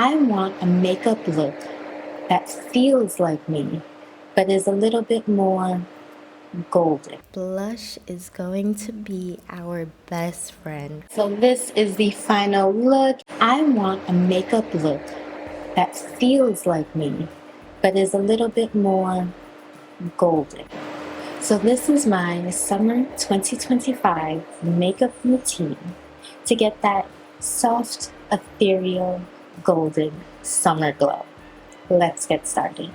I want a makeup look that feels like me, but is a little bit more golden. Blush is going to be our best friend. So this is the final look. I want a makeup look that feels like me, but is a little bit more golden. So this is my summer 2025 makeup routine to get that soft, ethereal, golden summer glow. Let's get started.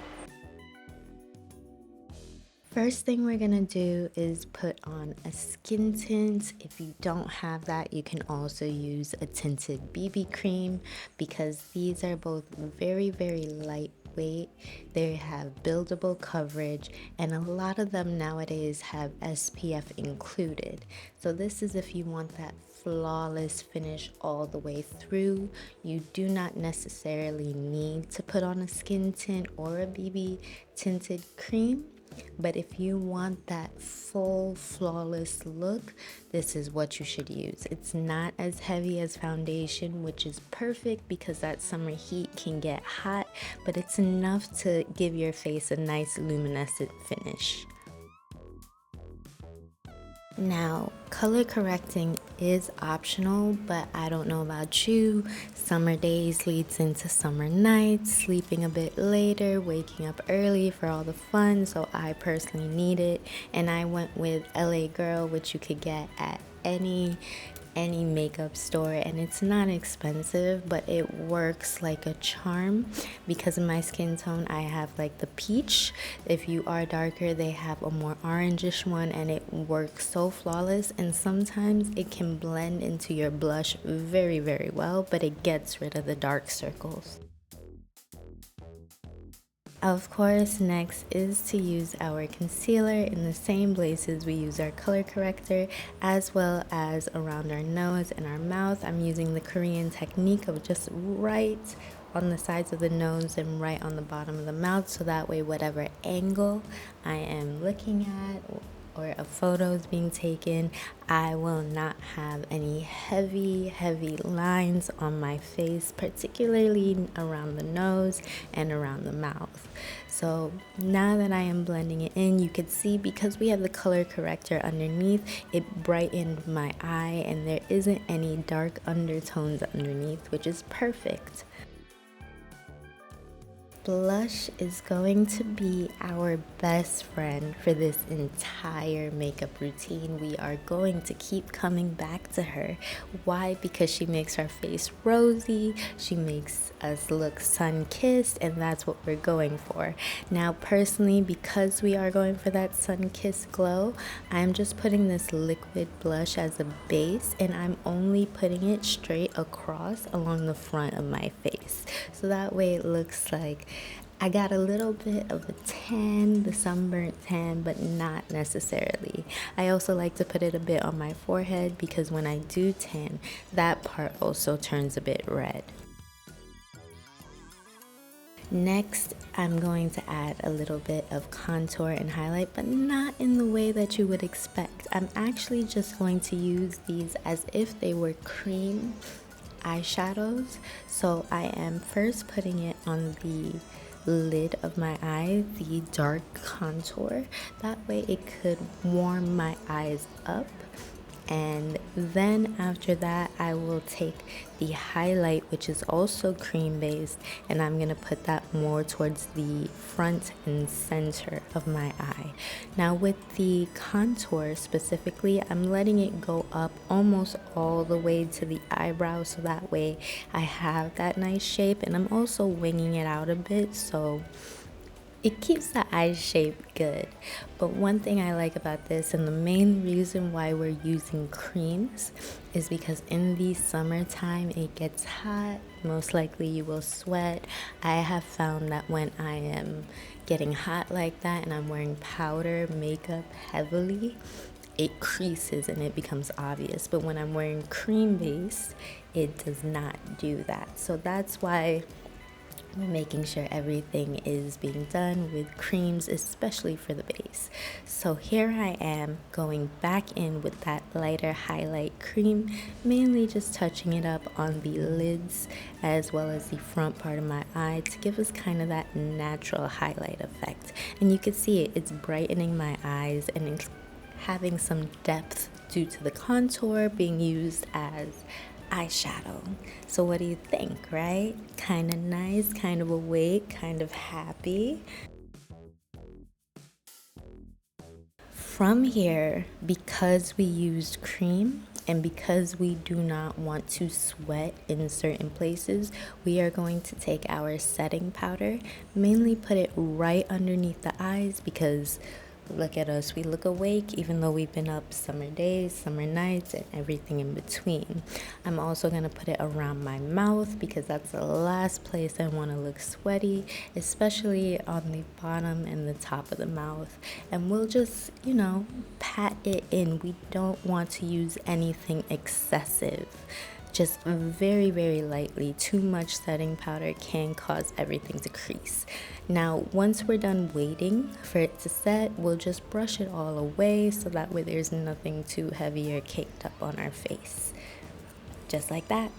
First thing we're gonna do is put on a skin tint. If you don't have that, you can also use a tinted BB cream because these are both very, very lightweight. They have buildable coverage, and a lot of them nowadays have SPF included. So this is if you want that flawless finish all the way through. You do not necessarily need to put on a skin tint or a BB tinted cream. But if you want that full flawless look, this is what you should use. It's not as heavy as foundation, which is perfect because that summer heat can get hot, but it's enough to give your face a nice luminescent finish. Now, color correcting is optional, but I don't know about you. Summer days leads into summer nights, sleeping a bit later, waking up early for all the fun, so I personally need it. And I went with LA Girl, which you could get at any makeup store, and it's not expensive, but it works like a charm. Because of my skin tone, I have like the peach. If you are darker, they have a more orangish one, and it works so flawless. And sometimes it can blend into your blush very, very well, but it gets rid of the dark circles. Of course, next is to use our concealer in the same places we use our color corrector, as well as around our nose and our mouth. I'm using the Korean technique of just right on the sides of the nose and right on the bottom of the mouth, so that way whatever angle I am looking at or a photo is being taken, I will not have any heavy lines on my face, particularly around the nose and around the mouth. So now that I am blending it in, you could see because we have the color corrector underneath, it brightened my eye and there isn't any dark undertones underneath, which is perfect. Blush is going to be our best friend for this entire makeup routine. We are going to keep coming back to her. Why? Because she makes our face rosy, she makes us look sun-kissed, and that's what we're going for. Now, personally, because we are going for that sun-kissed glow, I'm just putting this liquid blush as a base, and I'm only putting it straight across along the front of my face. So that way it looks like I got a little bit of a tan, the sunburnt tan, but not necessarily. I also like to put it a bit on my forehead because when I do tan, that part also turns a bit red. Next, I'm going to add a little bit of contour and highlight, but not in the way that you would expect. I'm actually just going to use these as if they were cream eyeshadows. So I am first putting it on the lid of my eye, the dark contour. That way it could warm my eyes up. And then after that, I will take the highlight, which is also cream based, and I'm gonna put that more towards the front and center of my eye. Now with the contour specifically, I'm letting it go up almost all the way to the eyebrow, so that way I have that nice shape, and I'm also winging it out a bit so it keeps the eye shape good. But one thing I like about this, and the main reason why we're using creams, is because in the summertime it gets hot. Most likely you will sweat. I have found that when I am getting hot like that and I'm wearing powder makeup heavily, it creases and it becomes obvious. But when I'm wearing cream base, it does not do that. So that's why We're making sure everything is being done with creams, especially for the base. So here I am going back in with that lighter highlight cream, mainly just touching it up on the lids as well as the front part of my eye to give us kind of that natural highlight effect. And you can see it, it's brightening my eyes and it's having some depth due to the contour being used as eyeshadow. So what do you think, right? Kind of nice, kind of awake, kind of happy. From here, because we used cream and because we do not want to sweat in certain places, we are going to take our setting powder, mainly put it right underneath the eyes because look at us, we look awake even though we've been up summer days, summer nights, and everything in between. I'm also going to put it around my mouth because that's the last place I want to look sweaty, especially on the bottom and the top of the mouth. And we'll just, pat it in. We don't want to use anything excessive. Just very, very lightly. Too much setting powder can cause everything to crease. Now, once we're done waiting for it to set, we'll just brush it all away so that way there's nothing too heavy or caked up on our face. Just like that.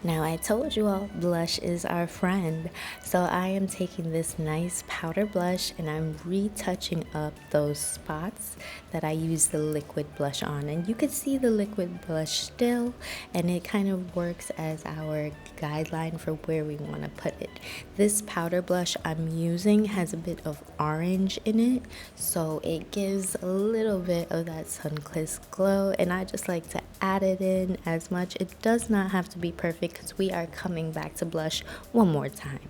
Now, I told you all blush is our friend, so I am taking this nice powder blush and I'm retouching up those spots that I used the liquid blush on. And you can see the liquid blush still, and it kind of works as our guideline for where we want to put it. This powder blush I'm using has a bit of orange in it, so it gives a little bit of that sun-kissed glow, and I just like to add it in as much. It does not have to be perfect because we are coming back to blush one more time.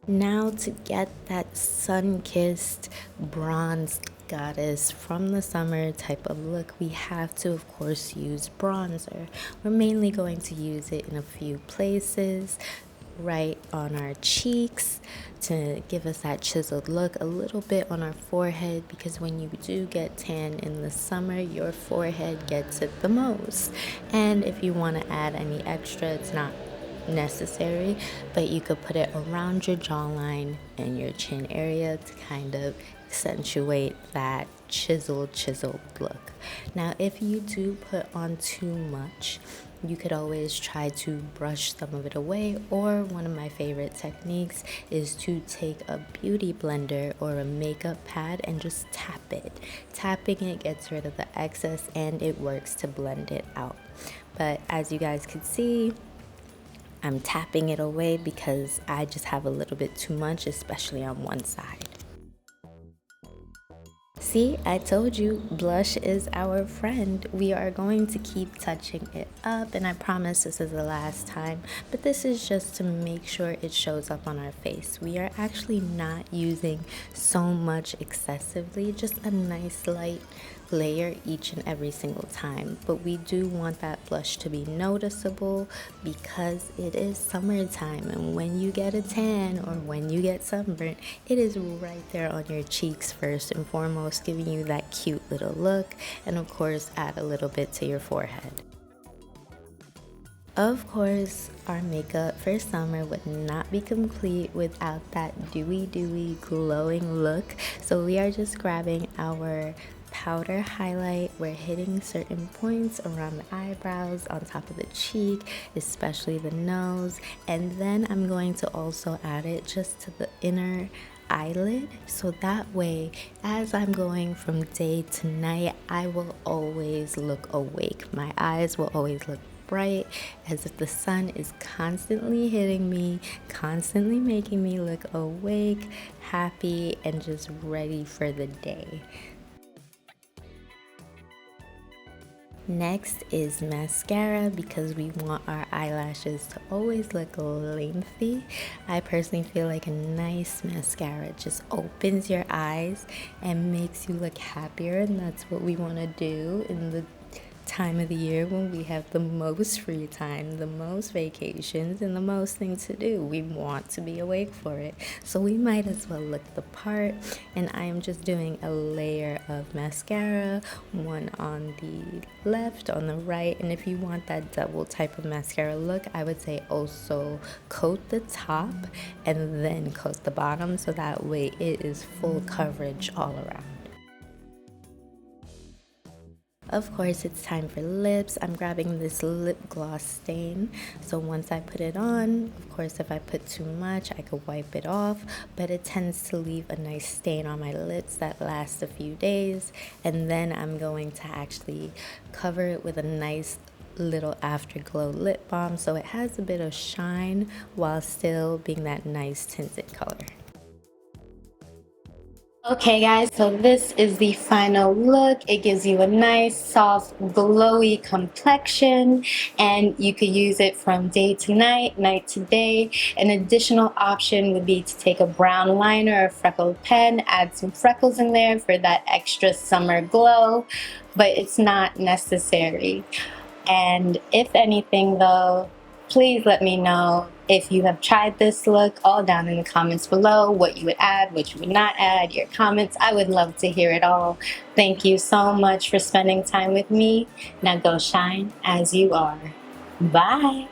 Now, to get that sun-kissed bronzed goddess from the summer type of look, we have to of course use bronzer. We're mainly going to use it in a few places, right on our cheeks to give us that chiseled look, a little bit on our forehead because when you do get tan in the summer, your forehead gets it the most. And if you want to add any extra, it's not necessary, but you could put it around your jawline and your chin area to kind of accentuate that chiseled look. Now, if you do put on too much, you could always try to brush some of it away, or one of my favorite techniques is to take a beauty blender or a makeup pad and just tap it. Tapping it gets rid of the excess and it works to blend it out. But as you guys can see, I'm tapping it away because I just have a little bit too much, especially on one side. See, I told you, blush is our friend. We are going to keep touching it up, and I promise this is the last time, but this is just to make sure it shows up on our face. We are actually not using so much excessively, just a nice light layer each and every single time. But we do want that blush to be noticeable because it is summertime, and when you get a tan or when you get sunburnt, it is right there on your cheeks first and foremost, giving you that cute little look, and of course add a little bit to your forehead. Of course, our makeup for summer would not be complete without that dewy glowing look, so we are just grabbing our powder highlight. We're hitting certain points around the eyebrows, on top of the cheek, especially the nose, and then I'm going to also add it just to the inner eyelid, so that way as I'm going from day to night, I will always look awake. My eyes will always look bright, as if the sun is constantly hitting me, constantly making me look awake, happy, and just ready for the day. Next is mascara, because we want our eyelashes to always look lengthy. I personally feel like a nice mascara just opens your eyes and makes you look happier, and that's what we want to do in the time of the year when we have the most free time, the most vacations, and the most things to do. We want to be awake for it, so we might as well look the part. And I am just doing a layer of mascara, one on the left, on the right, and if you want that double type of mascara look, I would say also coat the top and then coat the bottom, so that way it is full coverage all around. Of course, it's time for lips. I'm grabbing this lip gloss stain. So once I put it on, of course, if I put too much, I could wipe it off, but it tends to leave a nice stain on my lips that lasts a few days. And then I'm going to actually cover it with a nice little afterglow lip balm, so it has a bit of shine while still being that nice tinted color. Okay guys, so this is the final look. It gives you a nice, soft, glowy complexion, and you could use it from day to night, night to day. An additional option would be to take a brown liner or freckled pen, add some freckles in there for that extra summer glow, but it's not necessary. And if anything though, please let me know if you have tried this look, all down in the comments below, what you would add, what you would not add, your comments. I would love to hear it all. Thank you so much for spending time with me. Now go shine as you are. Bye.